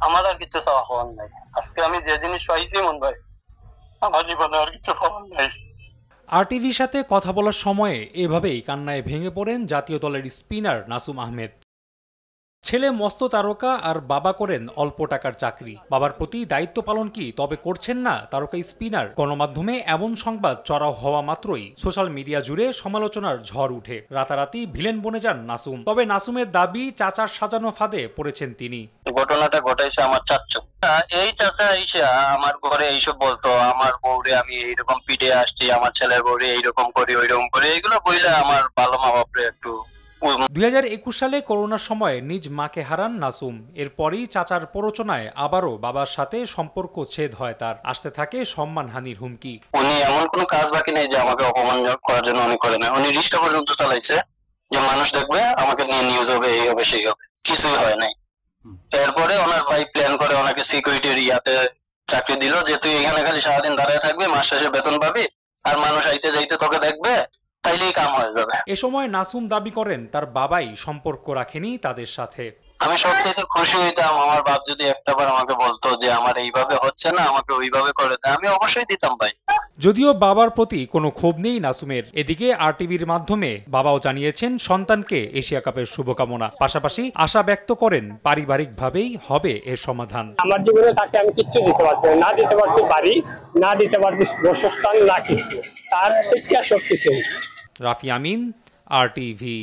আমার আর কিছু চাওয়া হওয়ার নাই। আজকে আমি যে জিনিস পাইছি মন ভাই, আমার জীবনে আর কিছু পাওয়ার নাই। আরটিভির সাথে কথা বলার সময়ে এভাবেই কান্নায় ভেঙে পড়েন জাতীয় দলের স্পিনার নাসুম আহমেদ। ছেলে মস্ত তারকা আর বাবা করেন অল্প টাকার চাকরি। বাবার প্রতি দায়িত্ব পালন কি তবে করছেন না তারকা স্পিনার? গণমাধ্যমে এমন সংবাদ চড়াও হওয়া মাত্রই সোশ্যাল মিডিয়া জুড়ে সমালোচনার ঝড় উঠে। রাতারাতি ভিলেন বনে যান নাসুম। তবে নাসুমের দাবি চাচার সাজানো ফাঁদে পড়েছেন তিনি। ঘটনাটা ঘটাইছে আমার চাচা। এই চাচা এসে আমার ঘরে এইসব বলতো, আমার বউরে আমি এইরকম পিটে আসছি, আমার ছেলের বউরে এইরকম করি ওইরকম করি, এগুলো বইলে আমার ভালো মা বাপরে একটু। 2021 সালে করোনার সময় নিজ মাকে হারান নাসুম। এরপরই চাচার প্ররোচনায় আবারও বাবার সাথে সম্পর্ক ছেদ হয় তার। আসতে থাকে সম্মানহানির হুমকি। উনি এমন কোনো কাজ বাকি নেই যে আমাকে অপমান করার জন্য উনি করে না। উনি রিস্টা পর্যন্ত চালাইছে যে মানুষ দেখবে আমাকে নিয়ে নিউজ হবে, এই হবে সেই হবে, কিছুই হয় নাই। এরপরে ওনার ভাই প্ল্যান করে ওনাকে সিকিউরিটির ইয়াতে চাকরি দিল যে তুই এখানে খালি সারাদিন দাঁড়ায় থাকবি, মাস শেষে বেতন পাবি, আর মানুষ আইতে যাইতে তোকে দেখবে, তাইলেই কাম হয়ে যাবে। এ সময় নাসুম দাবি করেন তার বাবাই সম্পর্ক রাখেনি তাদের সাথে। আমি সবচেয়ে খুশি হইতাম আমার বাপ যদি একটাবার আমাকে বলতো যে আমার এইভাবে হচ্ছে না, আমাকে ওইভাবে করে দেয়, আমি অবশ্যই দিতাম ভাই। যদিও বাবার প্রতি কোনো ক্ষোভ নেই নাসুমের। এদিকে আরটিভির মাধ্যমে বাবাও জানিয়েছেন সন্তানকে এশিয়া কাপের শুভকামনা। পাশাপাশি আশা ব্যক্ত করেন পারিবারিকভাবেই হবে এর সমাধান। আমার জীবনে তাকে আমি কিচ্ছু দিতে পারছি না, দিতে পারছি বাড়ি, না দিতে পারছি বসস্থান, না কিছু, তার শিক্ষা সবকিছু। রাফি আমিন, আরটিভি।